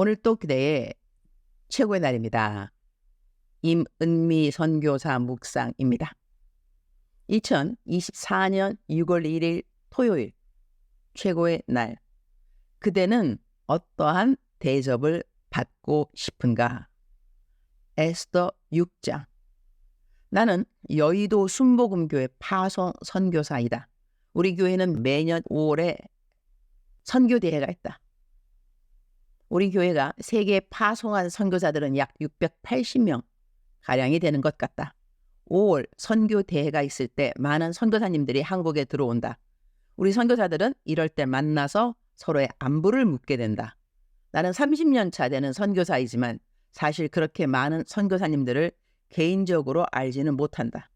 오늘 또 그대의 최고의 날입니다. 임은미 선교사 묵상입니다. 2024년 6월 1일 토요일 최고의 날. 그대는 어떠한 대접을 받고 싶은가? 에스더 6장. 나는 여의도 순복음교회 파송 선교사이다. 우리 교회는 매년 5월에 선교대회가 있다. 우리 교회가 세계에 파송한 선교사들은 약 680명 가량이 되는 것 같다. 5월 선교대회가 있을 때 많은 선교사님들이 한국에 들어온다. 우리 선교사들은 이럴 때 만나서 서로의 안부를 묻게 된다. 나는 30년 차 되는 선교사이지만 사실 그렇게 많은 선교사님들을 개인적으로 알지는 못한다.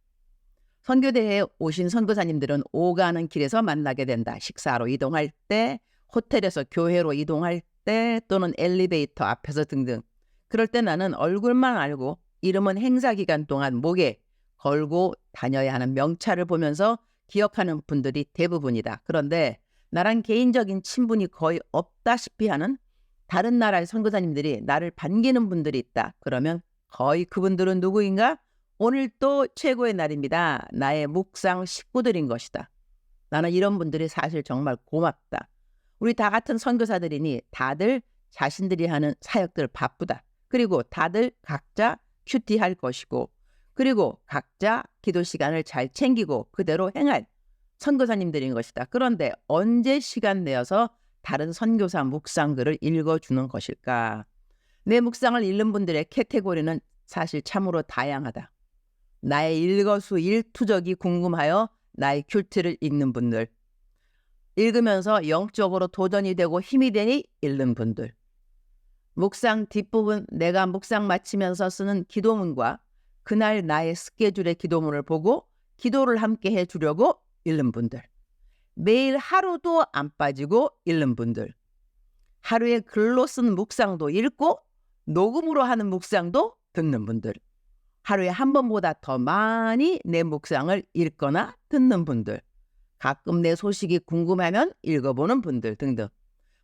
선교대회에 오신 선교사님들은 오가는 길에서 만나게 된다. 식사로 이동할 때, 호텔에서 교회로 이동할 때, 또는 엘리베이터 앞에서 등등. 그럴 때 나는 얼굴만 알고 이름은 행사 기간 동안 목에 걸고 다녀야 하는 명찰을 보면서 기억하는 분들이 대부분이다. 그런데 나랑 개인적인 친분이 거의 없다시피 하는 다른 나라의 선교사님들이 나를 반기는 분들이 있다. 그러면 거의 그분들은 누구인가? 오늘 또 최고의 날입니다. 나의 묵상 식구들인 것이다. 나는 이런 분들이 사실 정말 고맙다. 우리 다 같은 선교사들이니 다들 자신들이 하는 사역들 바쁘다. 그리고 다들 각자 큐티할 것이고, 그리고 각자 기도 시간을 잘 챙기고 그대로 행할 선교사님들인 것이다. 그런데 언제 시간 내어서 다른 선교사 묵상글을 읽어주는 것일까? 내 묵상을 읽는 분들의 카테고리는 사실 참으로 다양하다. 나의 일거수일투족이 궁금하여 나의 큐티를 읽는 분들, 읽으면서 영적으로 도전이 되고 힘이 되니 읽는 분들, 묵상 뒷부분 내가 묵상 마치면서 쓰는 기도문과 그날 나의 스케줄의 기도문을 보고 기도를 함께 해주려고 읽는 분들, 매일 하루도 안 빠지고 읽는 분들, 하루에 글로 쓴 묵상도 읽고 녹음으로 하는 묵상도 듣는 분들, 하루에 한 번보다 더 많이 내 묵상을 읽거나 듣는 분들, 가끔 내 소식이 궁금하면 읽어보는 분들 등등.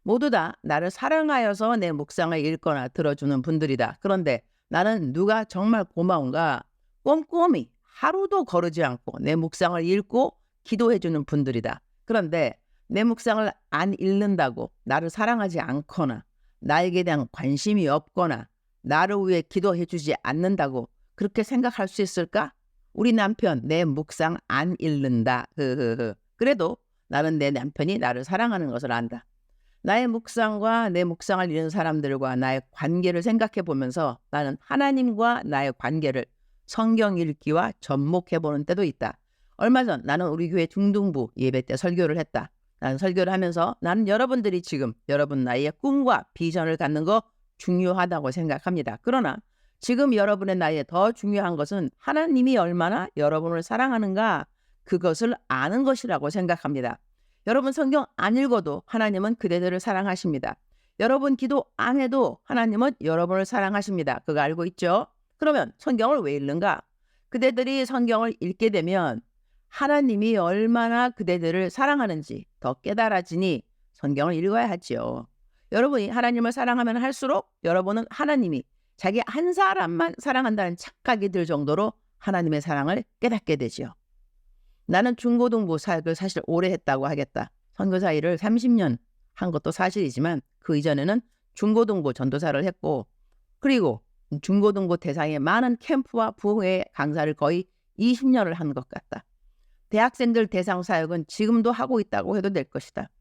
모두 다 나를 사랑하여서 내 묵상을 읽거나 들어주는 분들이다. 그런데 나는 누가 정말 고마운가? 꼼꼼히 하루도 거르지 않고 내 묵상을 읽고 기도해주는 분들이다. 그런데 내 묵상을 안 읽는다고 나를 사랑하지 않거나 나에게 대한 관심이 없거나 나를 위해 기도해주지 않는다고 그렇게 생각할 수 있을까? 우리 남편 내 묵상 안 읽는다. 그래도 나는 내 남편이 나를 사랑하는 것을 안다. 나의 묵상과 내 묵상을 읽는 사람들과 나의 관계를 생각해 보면서 나는 하나님과 나의 관계를 성경 읽기와 접목해 보는 때도 있다. 얼마 전 나는 우리 교회 중등부 예배 때 설교를 했다. 나는 설교를 하면서 나는 여러분들이 지금 여러분 나이의 꿈과 비전을 갖는 거 중요하다고 생각합니다. 그러나 지금 여러분의 나이에 더 중요한 것은 하나님이 얼마나 여러분을 사랑하는가, 그것을 아는 것이라고 생각합니다. 여러분 성경 안 읽어도 하나님은 그대들을 사랑하십니다. 여러분 기도 안 해도 하나님은 여러분을 사랑하십니다. 그거 알고 있죠? 그러면 성경을 왜 읽는가? 그대들이 성경을 읽게 되면 하나님이 얼마나 그대들을 사랑하는지 더 깨달아지니 성경을 읽어야 하지요. 여러분이 하나님을 사랑하면 할수록 여러분은 하나님이 자기 한 사람만 사랑한다는 착각이 들 정도로 하나님의 사랑을 깨닫게 되지요. 나는 중고등부 사역을 사실 오래 했다고 하겠다. 선교사 일을 30년 한 것도 사실이지만 그 이전에는 중고등부 전도사를 했고, 그리고 중고등부 대상의 많은 캠프와 부흥회 강사를 거의 20년을 한 것 같다. 대학생들 대상 사역은 지금도 하고 있다고 해도 될 것이다.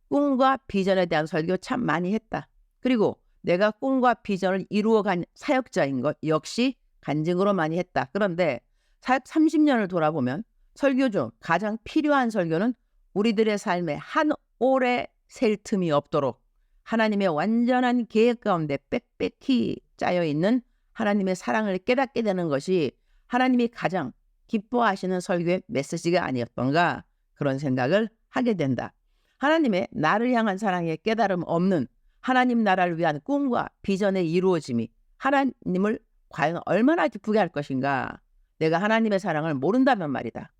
꿈과 비전에 대한 설교 참 많이 했다. 그리고 내가 꿈과 비전을 이루어간 사역자인 것 역시 간증으로 많이 했다. 그런데 사역 30년을 돌아보면 설교 중 가장 필요한 설교는 우리들의 삶에 한 올에 셀 틈이 없도록 하나님의 완전한 계획 가운데 빽빽히 짜여있는 하나님의 사랑을 깨닫게 되는 것이 하나님이 가장 기뻐하시는 설교의 메시지가 아니었던가, 그런 생각을 하게 된다. 하나님의 나를 향한 사랑에 깨달음 없는 하나님 나라를 위한 꿈과 비전의 이루어짐이 하나님을 과연 얼마나 기쁘게 할 것인가. 내가 하나님의 사랑을 모른다면 말이다.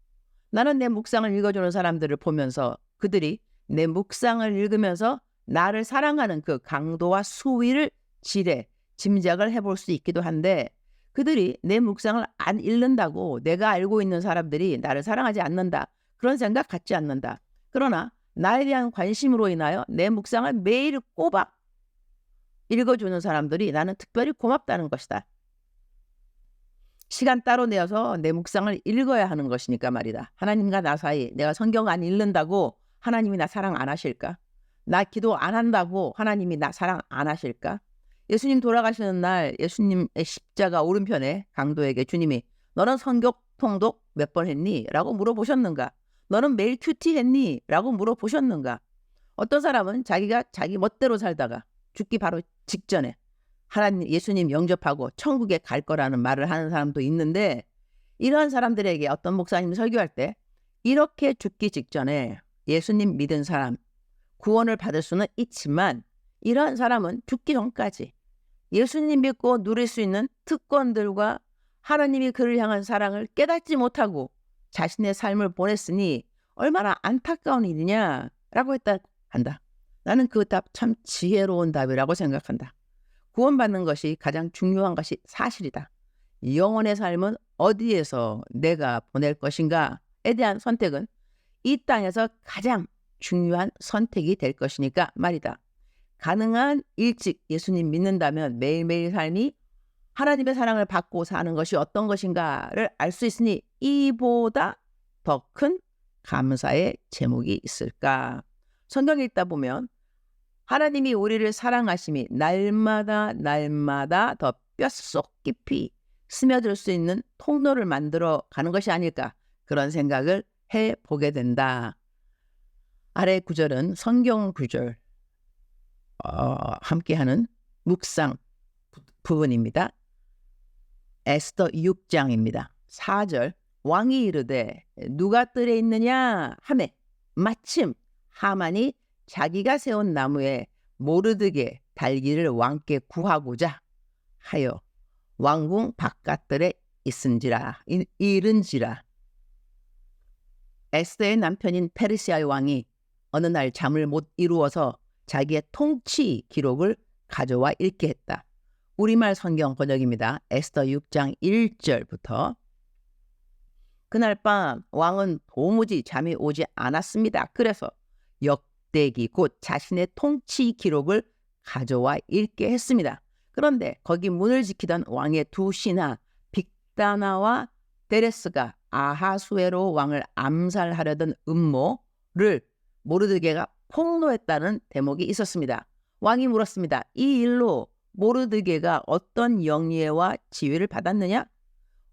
나는 내 묵상을 읽어주는 사람들을 보면서 그들이 내 묵상을 읽으면서 나를 사랑하는 그 강도와 수위를 짐작을 해볼 수 있기도 한데, 그들이 내 묵상을 안 읽는다고 내가 알고 있는 사람들이 나를 사랑하지 않는다, 그런 생각 갖지 않는다. 그러나 나에 대한 관심으로 인하여 내 묵상을 매일 꼬박 읽어주는 사람들이 나는 특별히 고맙다는 것이다. 시간 따로 내어서 내 묵상을 읽어야 하는 것이니까 말이다. 하나님과 나 사이 내가 성경 안 읽는다고 하나님이 나 사랑 안 하실까? 나 기도 안 한다고 하나님이 나 사랑 안 하실까? 예수님 돌아가시는 날 예수님의 십자가 오른편에 강도에게 주님이 너는 성경 통독 몇 번 했니? 라고 물어보셨는가? 너는 매일 큐티 했니? 라고 물어보셨는가? 어떤 사람은 자기가 자기 멋대로 살다가 죽기 바로 직전에 하나님 예수님 영접하고 천국에 갈 거라는 말을 하는 사람도 있는데, 이러한 사람들에게 어떤 목사님이 설교할 때 이렇게 죽기 직전에 예수님 믿은 사람 구원을 받을 수는 있지만, 이러한 사람은 죽기 전까지 예수님 믿고 누릴 수 있는 특권들과 하나님이 그를 향한 사랑을 깨닫지 못하고 자신의 삶을 보냈으니 얼마나 안타까운 일이냐라고 한다. 나는 그 답 참 지혜로운 답이라고 생각한다. 구원받는 것이 가장 중요한 것이 사실이다. 영혼의 삶은 어디에서 내가 보낼 것인가에 대한 선택은 이 땅에서 가장 중요한 선택이 될 것이니까 말이다. 가능한 일찍 예수님 믿는다면 매일매일 삶이 하나님의 사랑을 받고 사는 것이 어떤 것인가를 알 수 있으니 이보다 더 큰 감사의 제목이 있을까? 성경 읽다 보면 하나님이 우리를 사랑하심이 날마다 더 뼛속 깊이 스며들 수 있는 통로를 만들어 가는 것이 아닐까, 그런 생각을 해보게 된다. 아래 구절은 성경 구절 함께하는 묵상 부분입니다. 에스더 6장입니다. 4절 왕이 이르되 누가 뜰에 있느냐 하매 마침 하만이 자기가 세운 나무에 모르드게 달기를 왕께 구하고자 하여 왕궁 바깥들에 이른지라. 에스더의 남편인 페르시아의 왕이 어느 날 잠을 못 이루어서 자기의 통치 기록을 가져와 읽게 했다. 우리말 성경 번역입니다. 에스더 6장 1절부터. 그날 밤 왕은 도무지 잠이 오지 않았습니다. 그래서 역대기 곧 자신의 통치 기록을 가져와 읽게 했습니다. 그런데 거기 문을 지키던 왕의 두 신하 빅다나와 데레스가 아하수에로 왕을 암살하려던 음모를 모르드게가 폭로했다는 대목이 있었습니다. 왕이 물었습니다. 이 일로 모르드게가 어떤 영예와 지위를 받았느냐?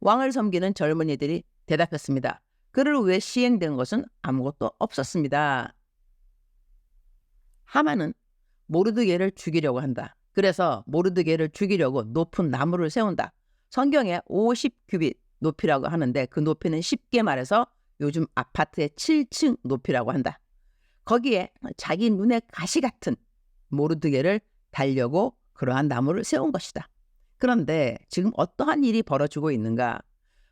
왕을 섬기는 젊은이들이 대답했습니다. 그를 위해 시행된 것은 아무것도 없었습니다. 하만은 모르드게를 죽이려고 한다. 그래서 모르드게를 죽이려고 높은 나무를 세운다. 성경에 50규빗 높이라고 하는데 그 높이는 쉽게 말해서 요즘 아파트의 7층 높이라고 한다. 거기에 자기 눈에 가시 같은 모르드게를 달려고 그러한 나무를 세운 것이다. 그런데 지금 어떠한 일이 벌어지고 있는가?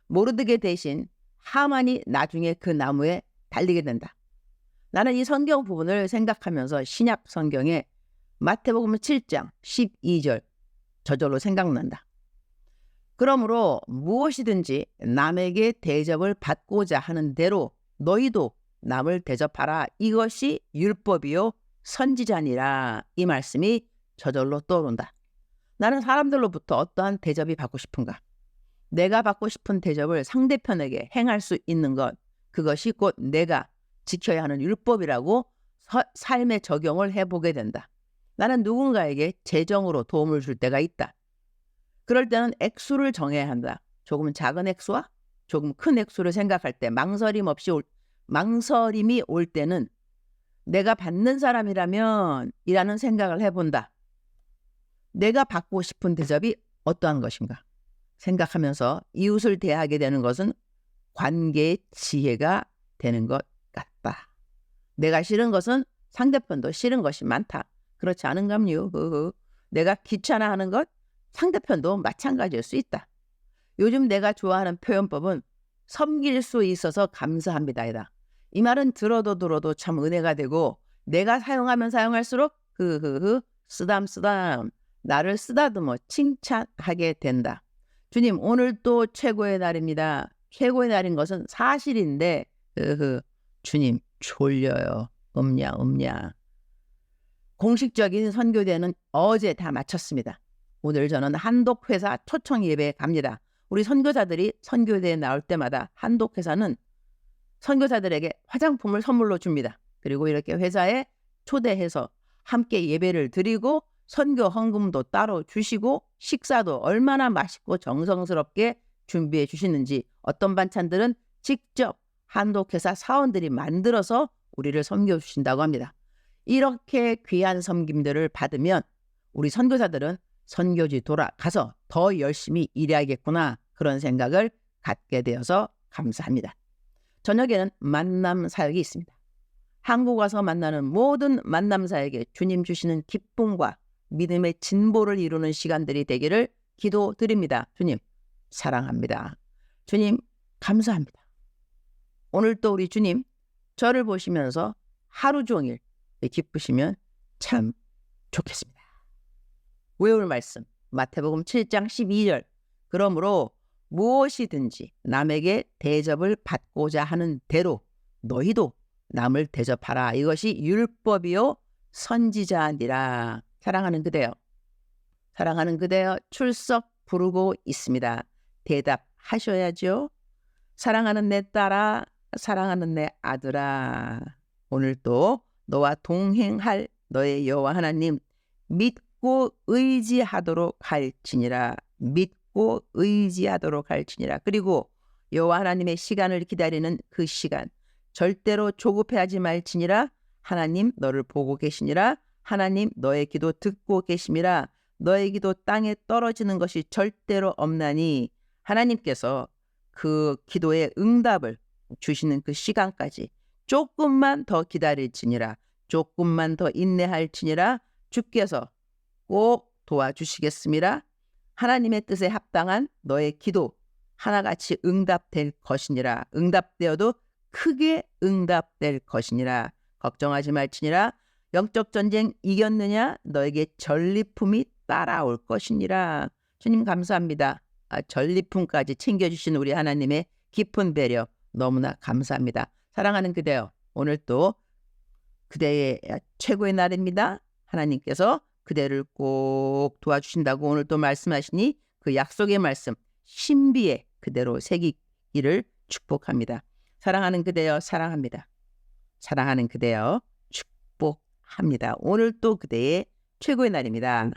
모르드게 대신 하만이 나중에 그 나무에 달리게 된다. 나는 이 성경 부분을 생각하면서 신약 성경에 마태복음 7장 12절 저절로 생각난다. 그러므로 무엇이든지 남에게 대접을 받고자 하는 대로 너희도 남을 대접하라. 이것이 율법이요 선지자니라. 이 말씀이 저절로 떠오른다. 나는 사람들로부터 어떠한 대접이 받고 싶은가? 내가 받고 싶은 대접을 상대편에게 행할 수 있는 것, 그것이 곧 내가 지켜야 하는 율법이라고 삶에 적용을 해보게 된다. 나는 누군가에게 재정으로 도움을 줄 때가 있다. 그럴 때는 액수를 정해야 한다. 조금 작은 액수와 조금 큰 액수를 생각할 때 망설임이 올 때는 내가 받는 사람이라면 이라는 생각을 해본다. 내가 받고 싶은 대접이 어떠한 것인가 생각하면서 이웃을 대하게 되는 것은 관계의 지혜가 되는 것 같다. 내가 싫은 것은 상대편도 싫은 것이 많다. 그렇지 않은감요? 내가 귀찮아하는 것 상대편도 마찬가지일 수 있다. 요즘 내가 좋아하는 표현법은 섬길 수 있어서 감사합니다이다. 이 말은 들어도 참 은혜가 되고 내가 사용하면 사용할수록 흐흐흐 쓰담쓰담 나를 쓰다듬어 칭찬하게 된다. 주님 오늘 또 최고의 날입니다. 최고의 날인 것은 사실인데 주님 졸려요. 음냐. 공식적인 선교대는 어제 다 마쳤습니다. 오늘 저는 한독회사 초청 예배에 갑니다. 우리 선교사들이 선교대에 나올 때마다 한독회사는 선교사들에게 화장품을 선물로 줍니다. 그리고 이렇게 회사에 초대해서 함께 예배를 드리고 선교 헌금도 따로 주시고 식사도 얼마나 맛있고 정성스럽게 준비해 주시는지 어떤 반찬들은 직접 한독회사 사원들이 만들어서 우리를 섬겨 주신다고 합니다. 이렇게 귀한 섬김들을 받으면 우리 선교사들은 선교지 돌아가서 더 열심히 일해야겠구나 그런 생각을 갖게 되어서 감사합니다. 저녁에는 만남 사역이 있습니다. 한국 와서 만나는 모든 만남 사역에 주님 주시는 기쁨과 믿음의 진보를 이루는 시간들이 되기를 기도드립니다. 주님 사랑합니다. 주님 감사합니다. 오늘 또 우리 주님 저를 보시면서 하루 종일 기쁘시면 참 좋겠습니다. 외울 말씀 마태복음 7장 12절 그러므로 무엇이든지 남에게 대접을 받고자 하는 대로 너희도 남을 대접하라. 이것이 율법이요 선지자니라. 사랑하는 그대여. 사랑하는 그대여 출석 부르고 있습니다. 대답하셔야죠. 사랑하는 내 딸아, 사랑하는 내 아들아. 오늘 또 너와 동행할 너의 여호와 하나님 믿고 의지하도록 할지니라. 믿고 의지하도록 할지니라. 그리고 여호와 하나님의 시간을 기다리는 그 시간 절대로 조급해하지 말지니라. 하나님 너를 보고 계시니라. 하나님 너의 기도 듣고 계심이라. 너의 기도 땅에 떨어지는 것이 절대로 없나니 하나님께서 그 기도의 응답을 주시는 그 시간까지 조금만 더 기다릴지니라. 조금만 더 인내할지니라. 주께서 꼭 도와주시겠습니다. 하나님의 뜻에 합당한 너의 기도 하나같이 응답될 것이니라. 응답되어도 크게 응답될 것이니라. 걱정하지 말지니라. 영적 전쟁 이겼느냐? 너에게 전리품이 따라올 것이니라. 주님 감사합니다. 전리품까지 챙겨주신 우리 하나님의 깊은 배려 너무나 감사합니다. 사랑하는 그대여 오늘 또 그대의 최고의 날입니다. 하나님께서 그대를 꼭 도와주신다고 오늘 또 말씀하시니 그 약속의 말씀 신비에 그대로 새기기를 축복합니다. 사랑하는 그대여 사랑합니다. 사랑하는 그대여 축복합니다. 오늘 또 그대의 최고의 날입니다.